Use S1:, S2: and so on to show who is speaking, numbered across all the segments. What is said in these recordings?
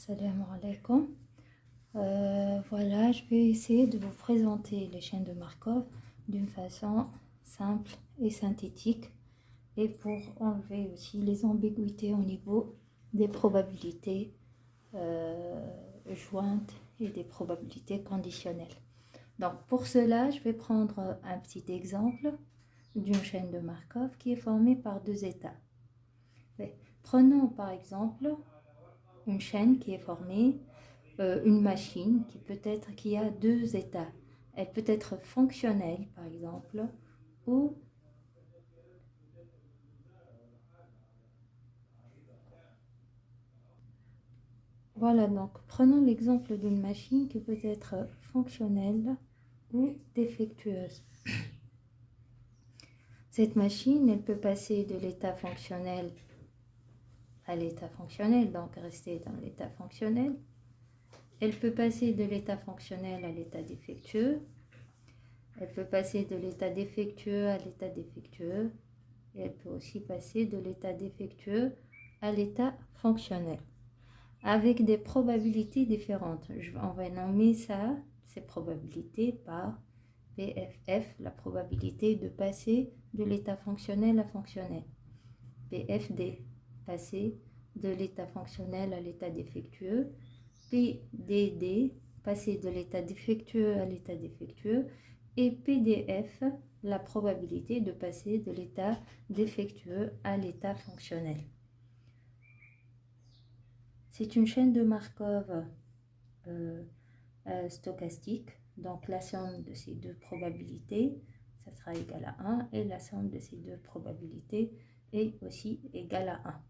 S1: Salam alaikum. Voilà, je vais essayer de vous présenter les chaînes de Markov d'une façon simple et synthétique et pour enlever aussi les ambiguïtés au niveau des probabilités jointes et des probabilités conditionnelles. Donc pour cela, je vais prendre un petit exemple d'une chaîne de Markov qui est formée par deux états. Prenons par exemple une chaîne qui est formée, une machine qui a deux états. Elle peut être fonctionnelle par exemple, ou voilà, donc prenons l'exemple d'une machine qui peut être fonctionnelle ou défectueuse. Cette machine, elle peut passer de l'état fonctionnel à l'état fonctionnel, donc rester dans l'état fonctionnel. Elle peut passer de l'état fonctionnel à l'état défectueux. Elle peut passer de l'état défectueux à l'état défectueux. Et elle peut aussi passer de l'état défectueux à l'état fonctionnel, avec des probabilités différentes. On va nommer ça, ces probabilités, par PFF, la probabilité de passer de l'état fonctionnel à fonctionnel. PFD, passer de l'état fonctionnel à l'état défectueux. PDD, passer de l'état défectueux à l'état défectueux. Et PDF, la probabilité de passer de l'état défectueux à l'état fonctionnel. C'est une chaîne de Markov stochastique, donc la somme de ces deux probabilités, ça sera égal à 1, et la somme de ces deux probabilités est aussi égale à 1.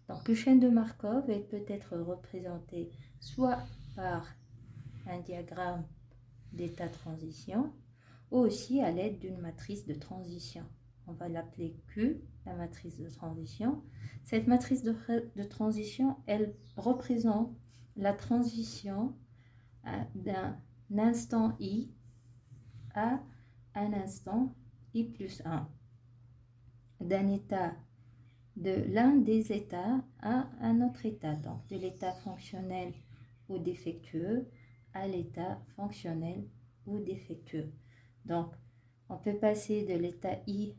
S1: Donc une chaîne de Markov, elle peut être représentée soit par un diagramme d'état transition, ou aussi à l'aide d'une matrice de transition. On va l'appeler Q, la matrice de transition. Cette matrice de transition, elle représente la transition d'un instant I à un instant I plus 1, d'un état, de l'un des états à un autre état, donc de l'état fonctionnel ou défectueux à l'état fonctionnel ou défectueux. Donc, on peut passer de l'état I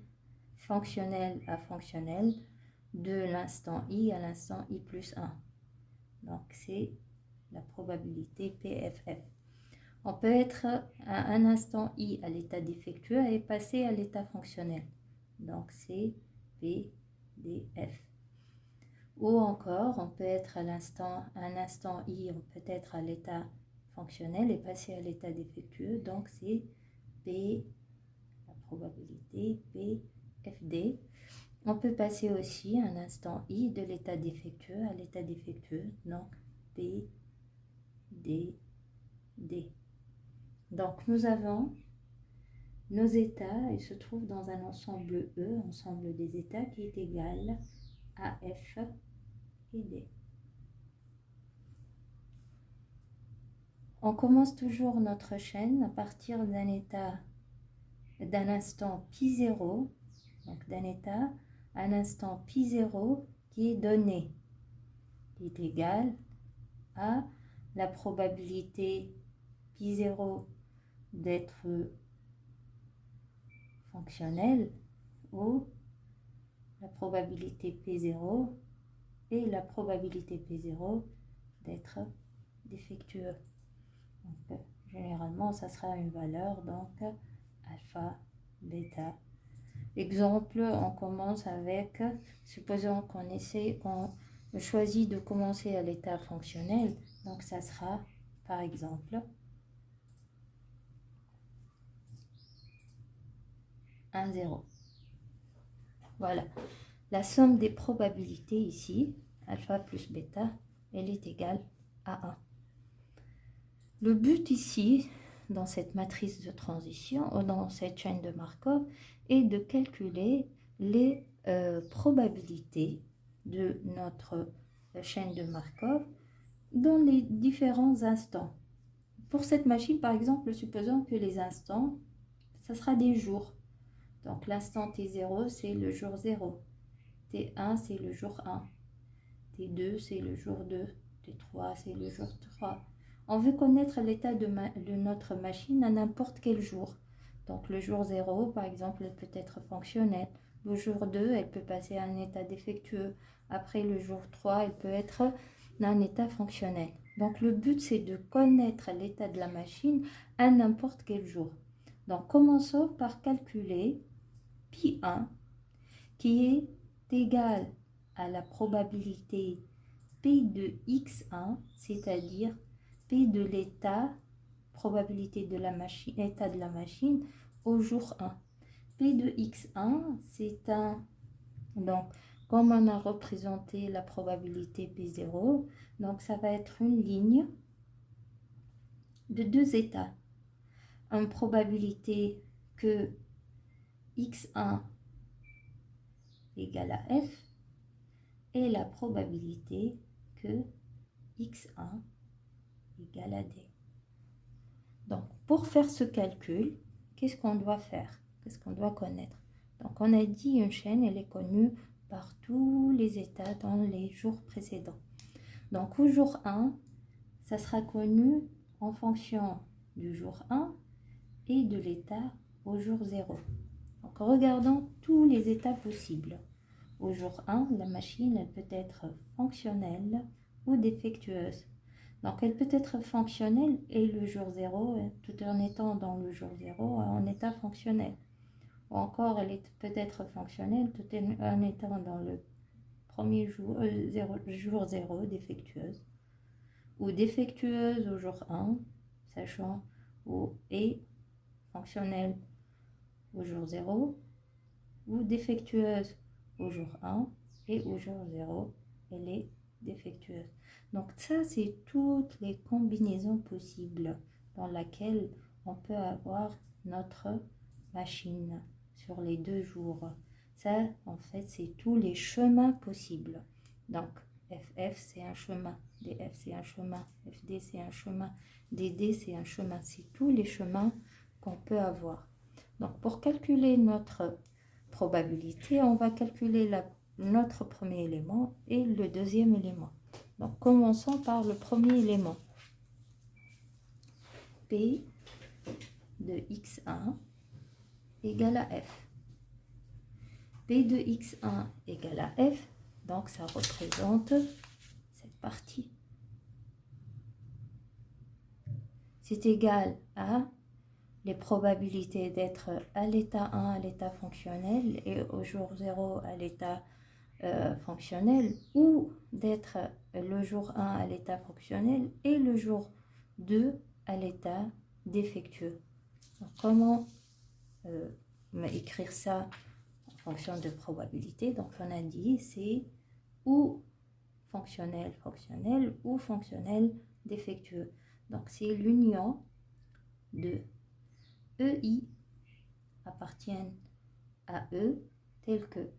S1: fonctionnel à fonctionnel de l'instant I à l'instant I plus 1. Donc, c'est la probabilité PFF. On peut être à un instant I à l'état défectueux et passer à l'état fonctionnel. Donc, c'est PDF. Ou encore, on peut être à un instant I, on peut être à l'état fonctionnel et passer à l'état défectueux. Donc, c'est P, la probabilité PFD. On peut passer aussi un instant I de l'état défectueux à l'état défectueux. Donc, PDD. Donc, nous avons nos états, ils se trouvent dans un ensemble E, ensemble des états qui est égal à F et D. On commence toujours notre chaîne à partir d'un instant π0, donc d'un état à un instant π0 qui est donné, qui est égal à la probabilité π0 d'être fonctionnel ou la probabilité P0 et la probabilité P0 d'être défectueux. Donc, généralement, ça sera une valeur, donc alpha, bêta. Exemple, on commence avec, supposons qu'on choisit de commencer à l'état fonctionnel, donc ça sera, par exemple, 1, 0. Voilà. La somme des probabilités ici, alpha plus bêta, elle est égale à 1. Le but ici, dans cette matrice de transition, ou dans cette chaîne de Markov, est de calculer les probabilités de notre chaîne de Markov dans les différents instants. Pour cette machine, par exemple, supposons que les instants, ça sera des jours. Donc l'instant T0, c'est le jour 0. T1, c'est le jour 1. T2, c'est le jour 2. de 3, c'est le jour 3. On veut connaître l'état de notre machine à n'importe quel jour. Donc le jour 0, par exemple, elle peut être fonctionnelle. Le jour 2, elle peut passer à un état défectueux. Après le jour 3, elle peut être dans un état fonctionnel. Donc le but, c'est de connaître l'état de la machine à n'importe quel jour. Donc commençons par calculer Pi1 qui est égal à la probabilité P de x1, c'est-à-dire P de l'état, probabilité de la machine, état de la machine au jour 1. P de x1, c'est un... Donc, comme on a représenté la probabilité P0, donc ça va être une ligne de deux états. Une probabilité que x1 égale à f et la probabilité que x1 égale à d. Donc, pour faire ce calcul, qu'est-ce qu'on doit faire? Qu'est-ce qu'on doit connaître? Donc, on a dit une chaîne, elle est connue par tous les états dans les jours précédents. Donc, au jour 1, ça sera connu en fonction du jour 1 et de l'état au jour 0. Donc, regardons tous les états possibles. Au jour 1, la machine elle peut être fonctionnelle ou défectueuse. Donc, elle peut être fonctionnelle et le jour 0, tout en étant dans le jour 0 en état fonctionnel. Ou encore, elle peut être fonctionnelle tout en étant dans le premier jour, jour 0, défectueuse. Ou défectueuse au jour 1, sachant ou est fonctionnelle au jour 0, ou défectueuse au jour 1 et au jour 0, elle est défectueuse. Donc ça, c'est toutes les combinaisons possibles dans lesquelles on peut avoir notre machine sur les 2 jours. Ça, en fait, c'est tous les chemins possibles. Donc, FF, c'est un chemin. DF, c'est un chemin. FD, c'est un chemin. DD, c'est un chemin. C'est tous les chemins qu'on peut avoir. Donc, pour calculer notre probabilité, on va calculer notre premier élément et le deuxième élément. Donc, commençons par le premier élément. P de x1 égale à f. P de x1 égale à f, donc ça représente cette partie. C'est égal à les probabilités d'être à l'état 1 à l'état fonctionnel et au jour 0 à l'état fonctionnel, ou d'être le jour 1 à l'état fonctionnel et le jour 2 à l'état défectueux. Donc, comment écrire ça en fonction de probabilité? Donc on a dit c'est ou fonctionnel fonctionnel ou fonctionnel défectueux. Donc c'est l'union de EI appartiennent à E tel que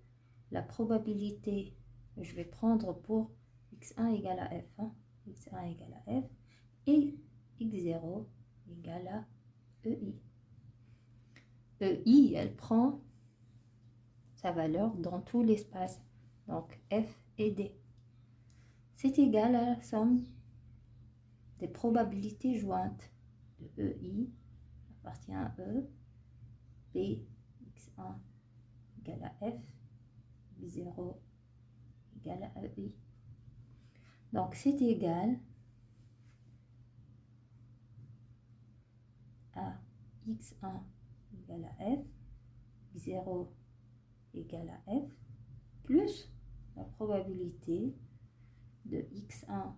S1: la probabilité, je vais prendre pour x1 égale à f, x1 égale à f, et x0 égale à EI. EI, elle prend sa valeur dans tout l'espace, donc f et d. C'est égal à la somme des probabilités jointes de EI appartient à E, P, x1 égale à f, x0 égale à EI. Donc, c'est égal à x1 égale à f, x0 égale à f, plus la probabilité de x1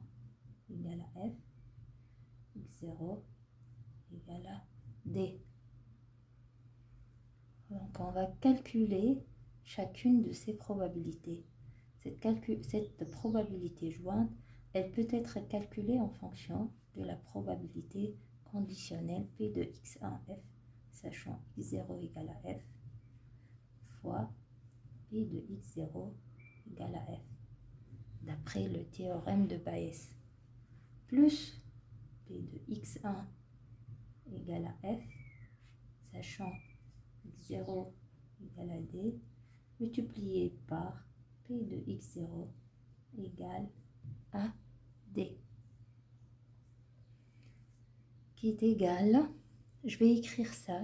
S1: égale à f, x0 égale à d. Donc, on va calculer chacune de ces probabilités. Cette probabilité jointe, elle peut être calculée en fonction de la probabilité conditionnelle P de x1f, sachant x0 égale à f, fois P de x0 égale à f, d'après le théorème de Bayes, plus P de x1 égale à f, sachant x0 égale à d, multiplié par P de x0 égale à d. qui est égal, je vais écrire ça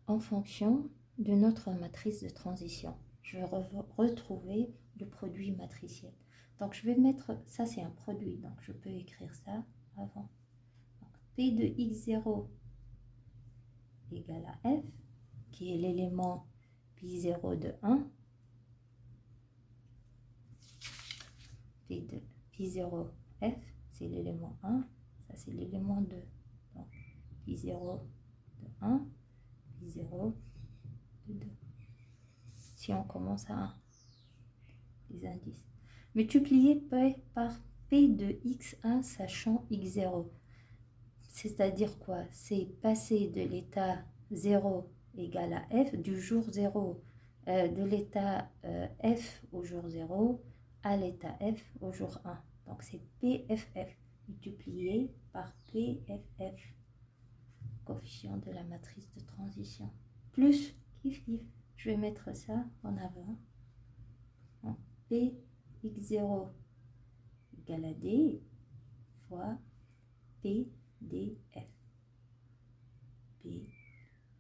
S1: en fonction de notre matrice de transition. Je vais retrouver le produit matriciel. Donc je vais mettre, ça c'est un produit, donc je peux écrire ça avant. Donc, P de x0 égale à F, qui est l'élément Pi0 de 1. P de Pi0 F, c'est l'élément 1, ça c'est l'élément 2. Donc Pi0 de 1, Pi0 de 2. Si on commence à 1, les indices. Multiplier par P de x1 sachant x0. C'est-à-dire quoi? C'est passer de l'état 0 égale à F, du jour 0, de l'état F au jour 0 à l'état F au jour 1. Donc c'est PFF multiplié par PFF, coefficient de la matrice de transition, plus kiff kiff. Je vais mettre ça en avant. Donc, Px0 égale à D fois PDF. P,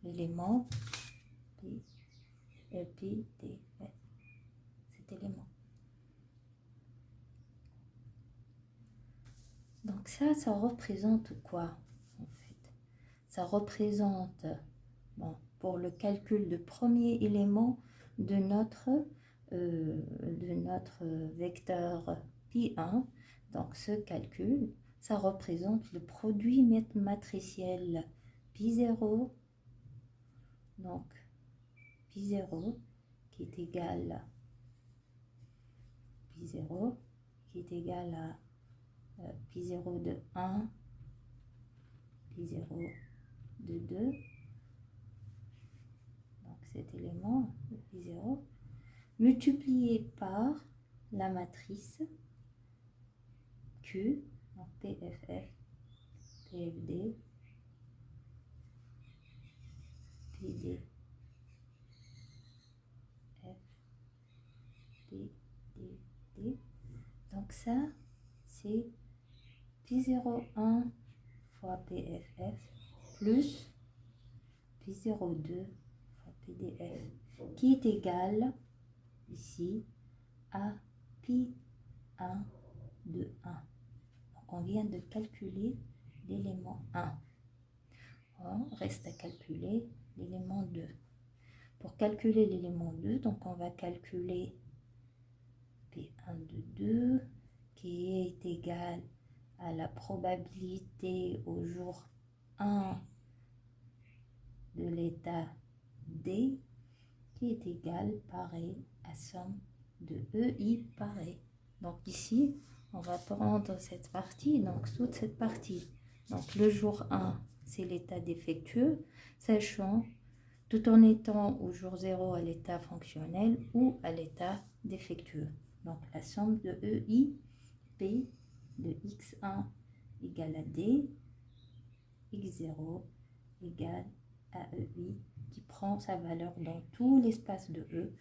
S1: l'élément PDF, cet élément. Donc ça représente quoi en fait? Ça représente, bon, pour le calcul de premier élément de notre vecteur Pi1, donc ce calcul, ça représente le produit matriciel Pi0, donc Pi0 qui est égal Pi0 qui est égal à Pi0 de 1, Pi0 de 2, donc cet élément de Pi0, multiplié par la matrice Q, donc PFF, PFD, PD, F, PDD. Donc ça, c'est Pi01 fois PFF plus Pi02 fois PDF, qui est égal ici à Pi1 de 1. Donc on vient de calculer l'élément 1. On reste à calculer l'élément 2. Pour calculer l'élément 2, donc on va calculer P1 de 2 qui est égal à la probabilité au jour 1 de l'état D qui est égal, pareil, à somme de EI pareil. Donc ici, on va prendre cette partie, donc toute cette partie. Donc le jour 1, c'est l'état défectueux, sachant tout en étant au jour 0 à l'état fonctionnel ou à l'état défectueux. Donc la somme de EI, P de x1 égale à D, x0 égale à EI, qui prend sa valeur dans tout l'espace de E.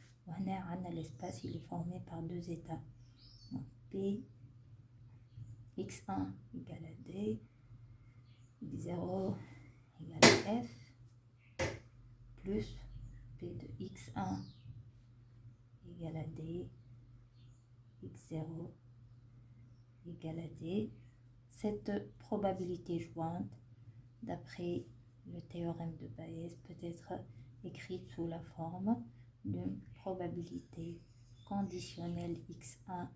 S1: L'espace il est formé par deux états. Donc, P x1 égale à D, x0 égale à F, plus P de x1 égale à D, x0 égale à D. Cette probabilité jointe, d'après le théorème de Bayes, peut être écrite sous la forme d'une probabilité conditionnelle x1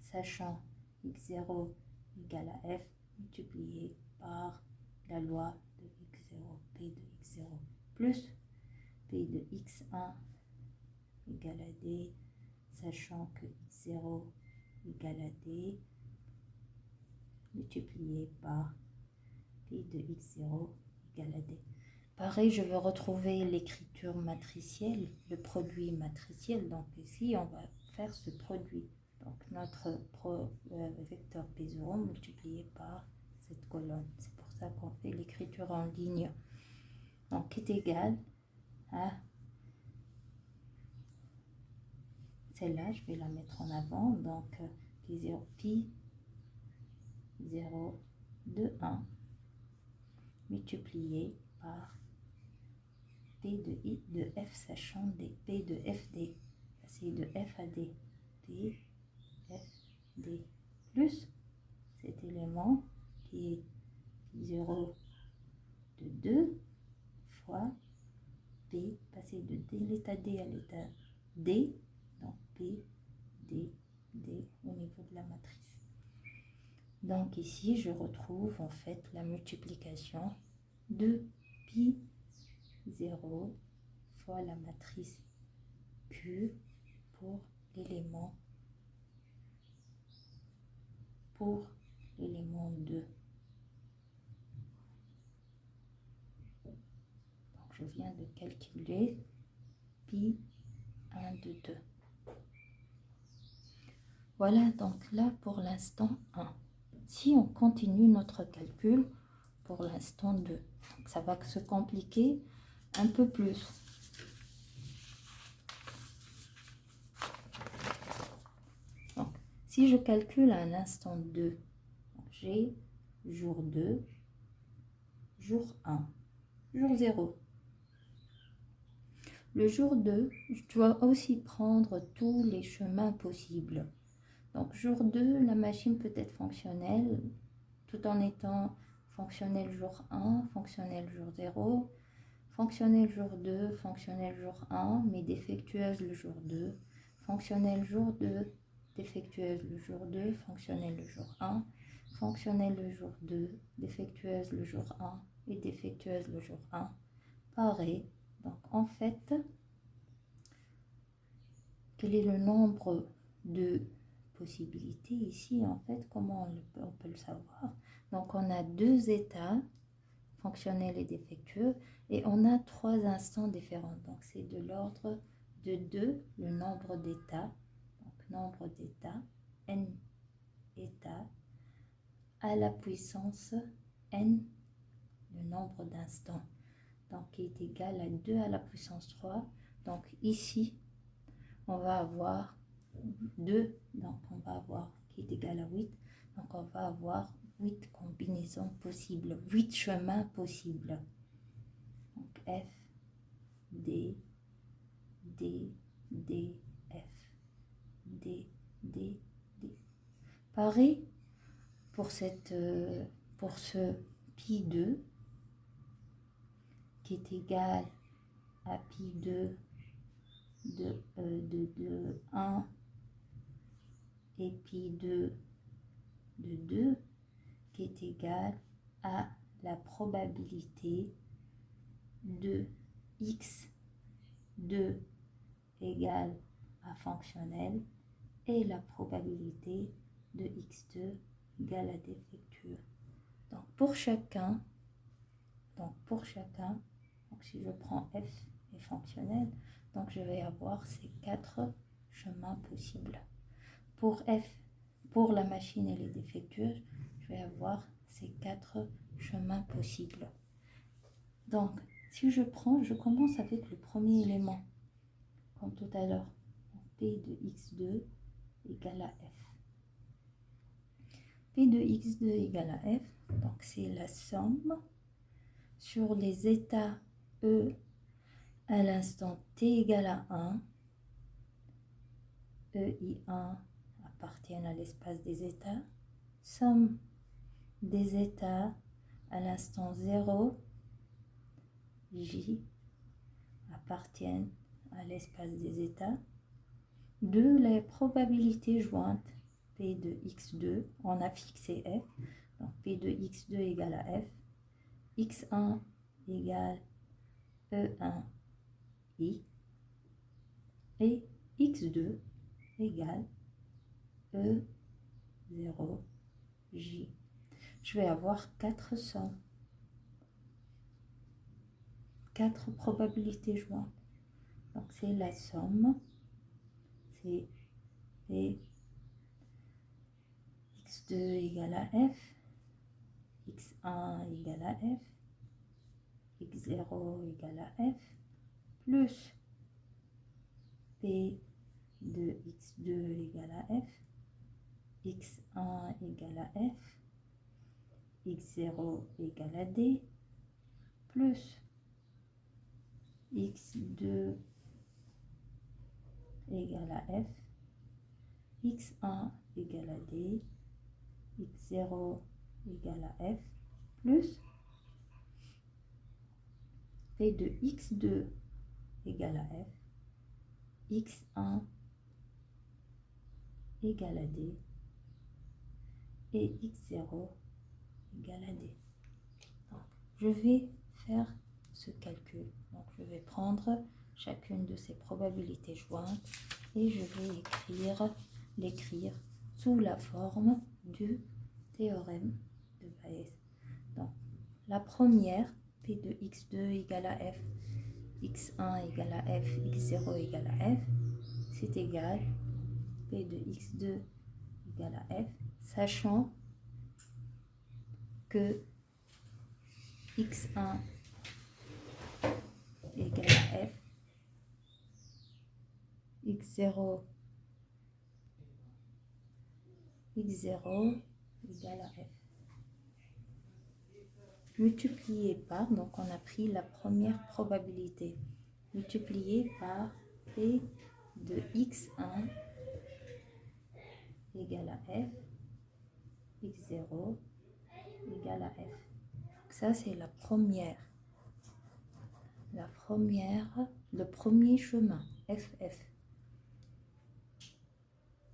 S1: sachant x0 égale à f multiplié par la loi de x0, p de x0 plus p de x1 égale à d sachant que x0 égale à d multiplié par p de x0 égale à d. Pareil, je veux retrouver l'écriture matricielle, le produit matriciel. Donc ici, on va faire ce produit. Donc notre vecteur P0 multiplié par cette colonne. C'est pour ça qu'on fait l'écriture en ligne. Donc qui est égal à celle-là, je vais la mettre en avant. Donc Pi0 de 1 multiplié par P de F sachant D, P de FD, passer de F à D, P, F, D, plus cet élément qui est 0 de 2 fois P, passer de l'état D à l'état D, donc P, D, D au niveau de la matrice. Donc ici, je retrouve en fait la multiplication de pi 0 fois la matrice Q pour l'élément 2. Donc je viens de calculer pi 1 de 2. Voilà donc là pour l'instant 1. Si on continue notre calcul pour l'instant 2, donc ça va se compliquer un peu plus. Donc, si je calcule à l'instant 2, j'ai jour 2, jour 1, jour 0. Le jour 2, je dois aussi prendre tous les chemins possibles. Donc, jour 2, la machine peut être fonctionnelle tout en étant fonctionnelle jour 1, fonctionnelle jour 0, fonctionnelle jour 2, fonctionnelle jour 1, mais défectueuse le jour 2, fonctionnelle jour 2, défectueuse le jour 2, fonctionnelle le jour 1, fonctionnelle le jour 2, défectueuse le jour 1 et défectueuse le jour 1. Pareil. Donc, en fait, quel est le nombre de possibilités ici? En fait, comment on peut le savoir? Donc, on a 2 états, fonctionnels et défectueux, et on a 3 instants différents. Donc, c'est de l'ordre de 2, le nombre d'états. Donc, nombre d'états, n états, à la puissance n, le nombre d'instants. Donc, qui est égal à 2 à la puissance 3. Donc, ici, on va avoir 2, donc on va avoir qui est égal à 8. Donc, on va avoir 8 combinaisons possibles, 8 chemins possibles. Donc, F, D, D, D, F, D, D, D. Pareil pour ce pi 2 qui est égal à pi 2 de 1 et pi 2 de 2 qui est égal à la probabilité de x2 égale à fonctionnel et la probabilité de x2 égale à défectueux. Donc pour chacun, donc si je prends f est fonctionnel, donc je vais avoir ces 4 chemins possibles. Pour f, pour la machine elle est défectueuse, je vais avoir ces 4 chemins possibles. Donc si je commence avec le premier élément, comme tout à l'heure, P de x2 égale à f. P de x2 égale à f, donc c'est la somme sur les états E à l'instant t égale à 1, EI1 appartiennent à l'espace des états, somme des états à l'instant 0, J appartiennent à l'espace des états, de les probabilités jointes P de x2, on a fixé f, donc P de x2 égale à f, x1 égale E1 I et x2 égale E0 J. Je vais avoir 4 sommes, 4 probabilités jointes. Donc c'est la somme, c'est P x2 égale à f, x1 égale à f, x0 égale à f, plus P de x2 égale à f, x1 égale à f, x0 égale à d, plus x2 égale à f, x1 égale à d, x0 égale à f, plus p de x2 égale à f, x1 égale à d, et x0 égale à d. Donc, je vais faire ce calcul. Donc, je vais prendre chacune de ces probabilités jointes et je vais l'écrire sous la forme du théorème de Bayes. Donc, la première, P de x2 égale à f, x1 égale à f, x0 égale à f, c'est égal P de x2 égale à f, sachant que x1 égale à f, x0 égale à f. Multiplié par, donc on a pris la première probabilité, multiplié par P de x1 égale à f, x0 égale à f. Donc ça c'est le premier chemin, ff,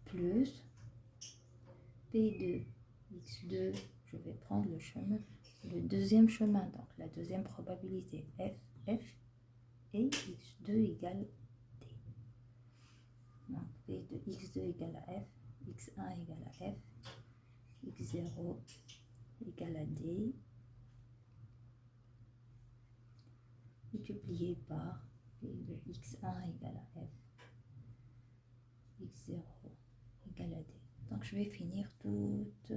S1: plus P de x2, je vais prendre le deuxième chemin, donc la deuxième probabilité, f, et x2 égale d. Donc P de x2 égale à f, x1 égale à f, x0 égale à d, multiplié par P de x1 égale à f, x0 égale à d. Donc je vais finir toutes.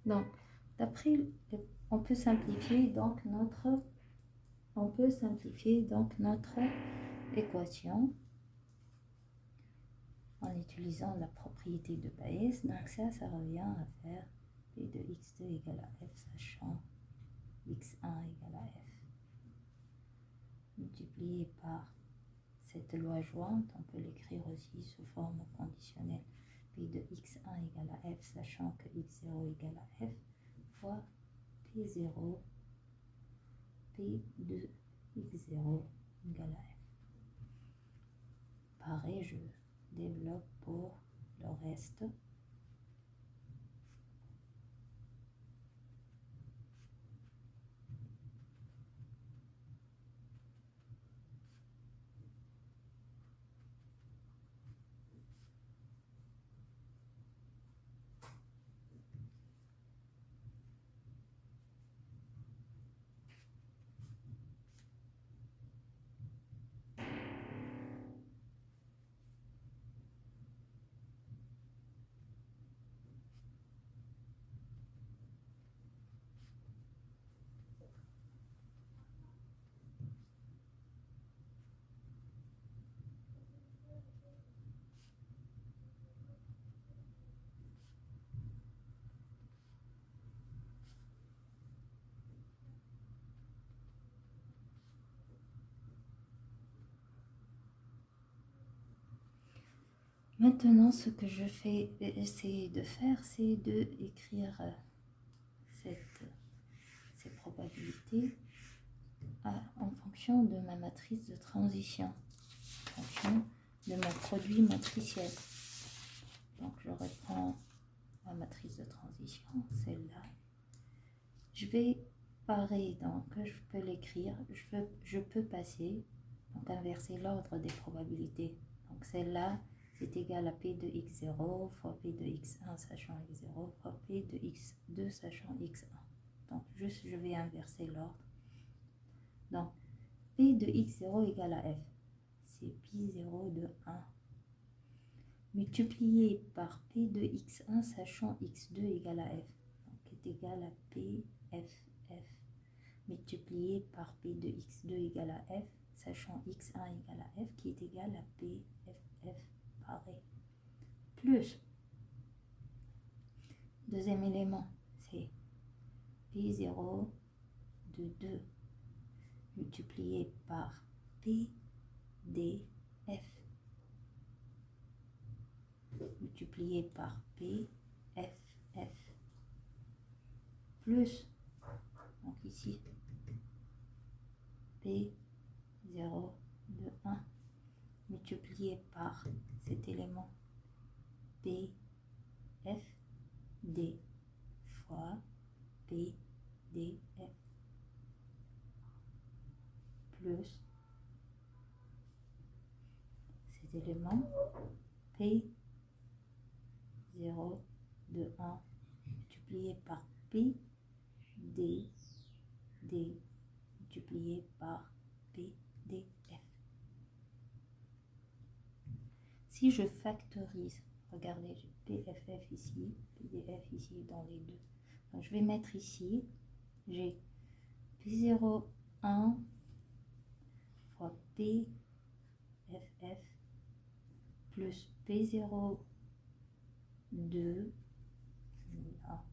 S1: Donc, d'après, on peut simplifier donc notre équation en utilisant la propriété de Bayes. Donc ça revient à faire P de x2 égale à f, sachant x1 égale à f, multiplié par cette loi jointe, on peut l'écrire aussi sous forme conditionnelle. P de x1 égale à f, sachant que x0 égale à f, fois P0, P de x0 égale à f. Pareil, je développe pour le reste. Maintenant, ce que je fais, essayer de faire, c'est d'écrire ces probabilités en fonction de ma matrice de transition, en fonction de mon produit matriciel. Donc, je reprends ma matrice de transition, celle-là. Je vais parer, donc je peux l'écrire, je peux passer, donc inverser l'ordre des probabilités. Donc celle-là, c'est égal à P de x0 fois P de x1 sachant x0 fois P de x2 sachant x1. Donc, juste, je vais inverser l'ordre. Donc, P de x0 égale à f. C'est pi0 de 1. Multiplié par P de x1 sachant x2 égale à f. Donc, est égal à P, f, f. Multiplié par P de x2 égale à f, sachant x1 égale à f, qui est égal à P, f, f, pareil. Plus, deuxième élément, c'est P0 de 2 multiplié par P, D, f. Multiplié par P, f, f. Plus, donc ici, P0 de 1 multiplié par cet élément P, f, D fois P, D, f plus cet élément P0 de 1 multiplié par P, D, D multiplié par P, D, f. Si je factorise, regardez, j'ai PFF ici, PDF ici dans les deux. Donc je vais mettre ici, j'ai P0, 1 fois PFF plus P0, 2, là,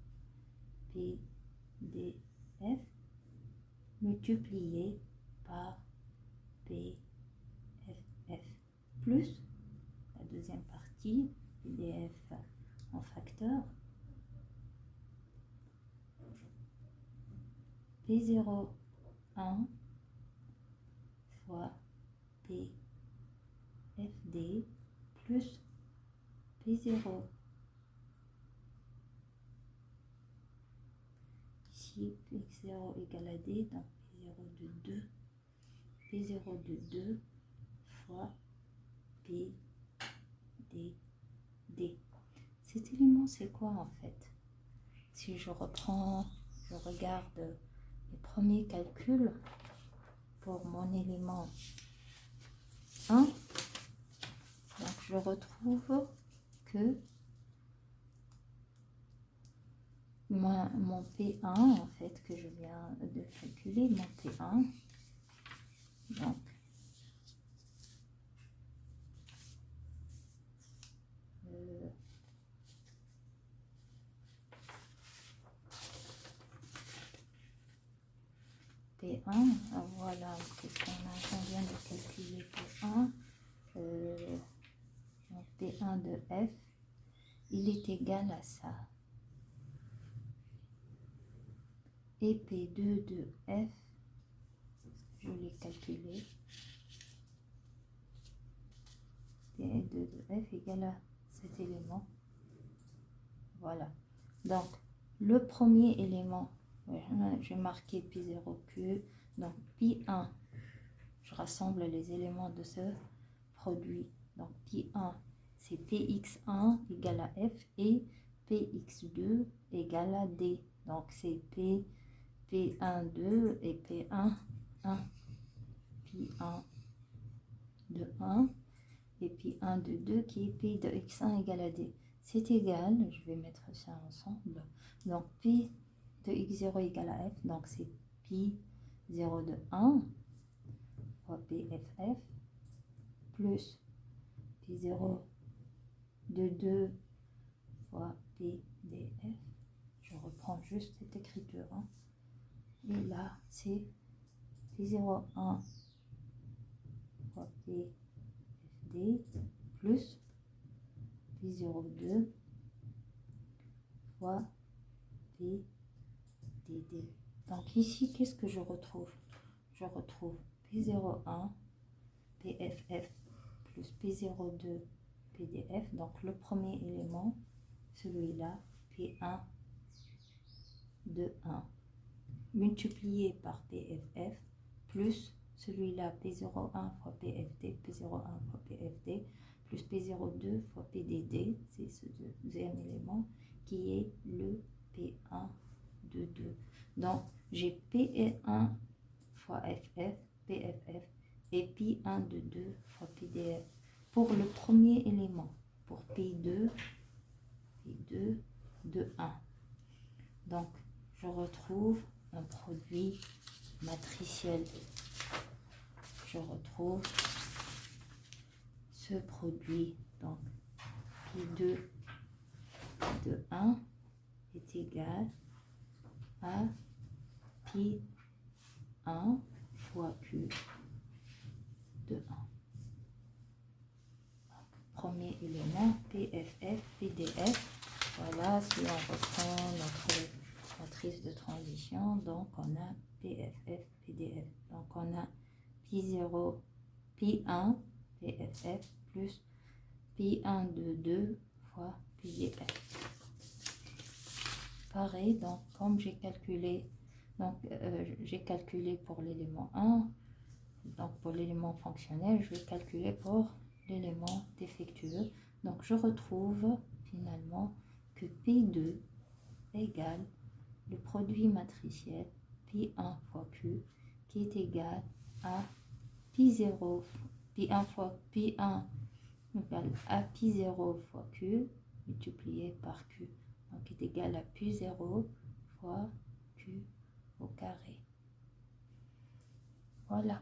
S1: PDF multiplié par PFF plus la deuxième partie, PDF en facteur, P0, 1 fois PFD plus P0, ici X0 égale à D, donc P0 de 2, P0 de 2 fois P, D, D. Cet élément, c'est quoi en fait? Si je reprends, je regarde les premiers calculs pour mon élément 1, donc je retrouve que mon P1, en fait, que je viens de calculer, mon P1, donc P1, voilà, qu'est-ce qu'on vient de calculer P1, donc P1 de F, il est égal à ça. Et P2 de F, je l'ai calculé, P2 de F égale à cet élément. Voilà. Donc, le premier élément, j'ai marqué P0Q, donc Pi1, je rassemble les éléments de ce produit. Donc, Pi1, c'est Px1 égale à F et Px2 égale à D. Donc, c'est P1, 2 et P1, 1. Pi1 de 1 et Pi1 de 2 qui est P de X1 égale à D. C'est égal, je vais mettre ça ensemble. Donc, P de X0 égale à F, donc c'est Pi0 de 1 fois PFF plus P0 de 2 fois PDF. Je reprends juste cette écriture. Hein. Et là, c'est P0, 1 fois PFD plus P0, 2 fois PDD. Donc ici, qu'est-ce que je retrouve? Je retrouve P01 PFF plus P02 PDF. Donc le premier élément, celui-là, P1 de 1, multiplié par PFF plus celui-là, P01 fois PFD, P01 fois PFD, plus P02 fois PDD, c'est ce deuxième élément qui est le P1 de 2. Donc, j'ai P1 fois FF, PFF, et P1 de 2 fois PDF. Pour le premier élément, pour P2 de 1. Donc, je retrouve un produit matriciel. Je retrouve ce produit. Donc, P2 de 1 est égal à P1 fois Q de 1. Donc, premier élément, PFF, PDF. Voilà, si on reprend notre matrice de transition, donc on a PFF, PDF. Donc on a P0, P1, PFF plus P1 de 2 fois PDF. Pareil, donc comme j'ai calculé, j'ai calculé pour l'élément 1, donc pour l'élément fonctionnel, je vais calculer pour l'élément défectueux. Donc je retrouve finalement que P2 égale le produit matriciel P1 fois Q qui est égal à P0, P1 fois P1 égale à P0 fois Q multiplié par Q. Donc est égal à P0 fois Q au carré. Voilà.